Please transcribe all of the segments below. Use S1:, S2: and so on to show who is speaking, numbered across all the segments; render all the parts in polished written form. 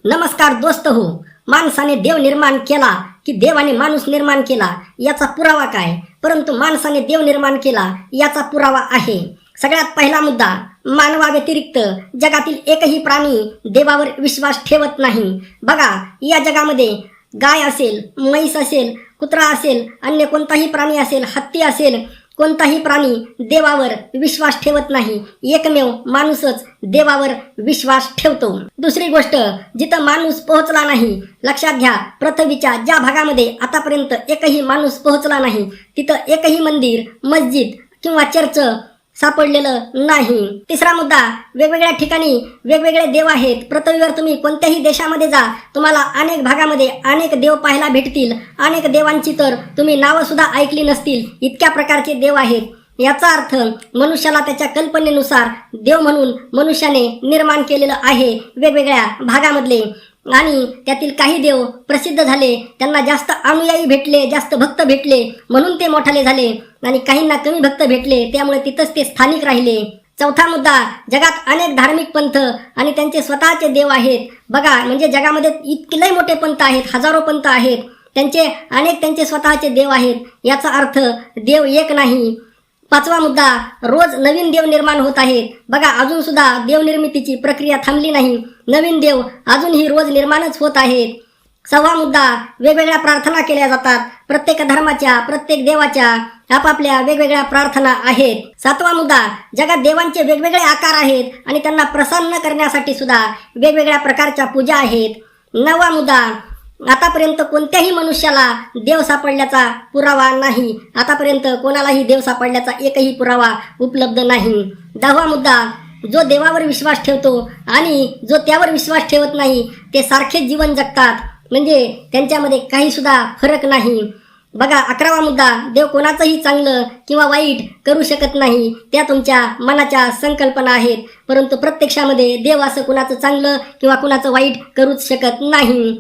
S1: नमस्कार दोस्त हो. माणसाने देव निर्माण केला की देवाने माणूस निर्माण केला याचा पुरावा काय? परंतु माणसाने देव निर्माण केला याचा पुरावा आहे. सगळ्यात पहिला मुद्दा, मानवा व्यतिरिक्त जगातील एकही प्राणी देवावर विश्वास ठेवत नाही. बघा, या जगामध्ये गाय असेल, म्हैस असेल, कुत्रा असेल, अन्य कोणताही प्राणी असेल, हत्ती असेल, कोणताही प्राणी देवावर विश्वास ठेवत नाही. एकमेव माणूसच देवावर विश्वास ठेवतो. दुसरी गोष्ट, जिथं माणूस पोहोचला नाही, लक्षात घ्या, पृथ्वीच्या ज्या भागामध्ये आतापर्यंत एकही माणूस पोहोचला नाही तिथं एकही मंदिर, मस्जिद किंवा चर्च सापडलेलं नाही. तिसरा मुद्दा, वेगवेगळ्या ठिकाणी वेगवेगळे देव आहेत. पृथ्वीवर तुम्ही कोणत्याही देशामध्ये जा, तुम्हाला अनेक भागामध्ये अनेक देव पाहायला भेटतील. अनेक देवांची तर तुम्ही नावं सुद्धा ऐकली नसतील, इतक्या प्रकारचे देव आहेत. याचा अर्थ मनुष्याला त्याच्या कल्पनेनुसार देव म्हणून मनुष्याने निर्माण केलेलं आहे वेगवेगळ्या भागामधले. आणि त्यातील काही देव प्रसिद्ध झाले, त्यांना जास्त अनुयायी भेटले, जास्त भक्त भेटले म्हणून ते मोठाले झाले, आणि काहींना कमी भक्त भेटले त्यामुळे तिथंच ते स्थानिक राहिले. चौथा मुद्दा, जगात अनेक धार्मिक पंथ आणि त्यांचे स्वतःचे देव आहेत. बघा, म्हणजे जगामध्ये इतके लय मोठे पंथ आहेत, हजारो पंथ आहेत, त्यांचे स्वतःचे देव आहेत. याचा अर्थ देव एक नाही. पाचवा मुद्दा, रोज नवीन देव निर्माण होत आहेत. बघा, अजून सुद्धा देव निर्मितीची प्रक्रिया थांबली नाही. नवीन देव अजूनही रोज निर्माणच होत आहेत. सहावा मुद्दा, वेगवेगळ्या प्रार्थना केल्या जातात. प्रत्येक धर्माच्या, प्रत्येक देवाच्या आपापल्या वेगवेगळ्या प्रार्थना आहेत. सातवा मुद्दा, जगात देवांचे वेगवेगळे आकार आहेत आणि त्यांना प्रसन्न करण्यासाठी सुद्धा वेगवेगळ्या प्रकारच्या पूजा आहेत. नववा मुद्दा, आतापर्यंत कोणत्याही मनुष्याला देव सापडल्याचा पुरावा नाही. आतापर्यंत कोणालाही देव सापडल्याचा एकही पुरावा उपलब्ध नाही. दहावा मुद्दा, जो देवावर विश्वास ठेवतो आणि जो त्यावर विश्वास ठेवत नाही ते सारखेच जीवन जगतात, म्हणजे त्यांच्यामध्ये काही सुद्धा फरक नाही. बघा, 11वा मुद्दा, देव कोणाचंही चांगलं किंवा वाईट करू शकत नाही. त्या तुमच्या मनाच्या संकल्पना आहेत, परंतु प्रत्यक्षामध्ये देव असं कुणाचं चांगलं किंवा कुणाचं वाईट करूच शकत नाही.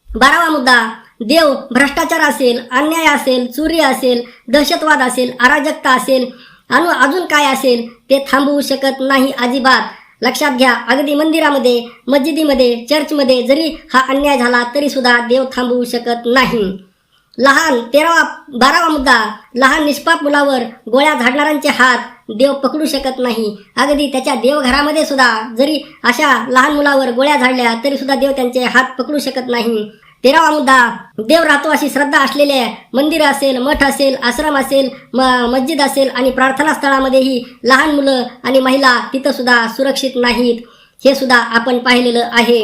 S1: 12वा मुद्दा, देव भ्रष्टाचार असेल, अन्याय असेल, चोरी असेल, दहशतवाद असेल, अराजकता असेल, अजून काय असेल ते थांबवू शकत नाही अजिबात. लक्षात घ्या, अगदी मंदिरामध्ये, मस्जिदीमध्ये, चर्चमध्ये जरी हा अन्याय झाला तरी सुद्धा देव थांबवू शकत नाही. 12वा मुद्दा, लहान निष्पाप मुलावर गोळ्या झाडणाऱ्यांचे हात देव पकडू शकत नाही. अगदी त्याच्या देवघरामध्ये सुद्धा जरी अशा लहान मुलावर गोळ्या झाडल्या तरी सुद्धा देव त्यांचे हात पकडू शकत नाही. 13वा मुद्दा, देव राहतो अशी श्रद्धा असलेले मंदिर असेल, मठ असेल, आश्रम असेल, मस्जिद असेल आणि प्रार्थना स्थळामध्येही लहान मुलं आणि महिला तिथं सुद्धा सुरक्षित नाहीत. हे सुद्धा आपण पाहिलेलं आहे.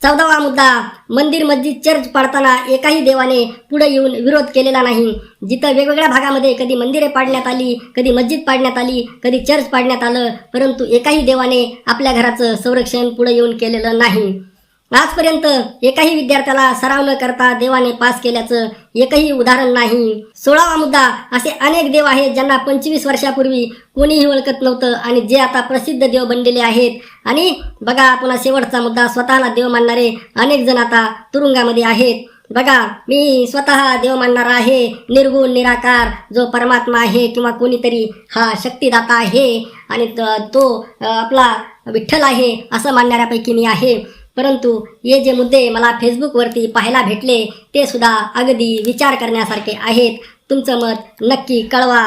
S1: 14वा मुद्दा, मंदिर, मस्जिद, चर्च पाडताना एकाही देवाने पुढे येऊन विरोध केलेला नाही. जिथं वेगवेगळ्या भागामध्ये कधी मंदिरे पाडण्यात आली, कधी मस्जिद पाडण्यात आली, कधी चर्च पाडण्यात आलं, परंतु एकाही देवाने आपल्या घराचं संरक्षण पुढे येऊन केलेलं नाही. आजपर्यंत एकाही विद्यार्थ्याला सराव न करता देवाने पास केल्याचं एकही उदाहरण नाही. 16वा मुद्दा, असे अनेक देव आहेत ज्यांना 25 वर्षापूर्वी कोणीही ओळखत नव्हतं आणि जे आता प्रसिद्ध देव बनलेले आहेत. आणि बघा, पुन्हा शेवटचा मुद्दा, स्वतःला देव मानणारे अनेक जण आता तुरुंगामध्ये आहेत. बघा, मी स्वतः देव मानणारा आहे, निर्गुण निराकार जो परमात्मा आहे किंवा कोणीतरी हा शक्तिदाता आहे आणि तो आपला विठ्ठल आहे असं मानणाऱ्यापैकी मी आहे. परंतु हे जे मुद्दे मला फेसबुकवरती पाहायला भेटले ते सुद्धा अगदी विचार करण्यासारखे आहेत. तुमचं मत नक्की कळवा.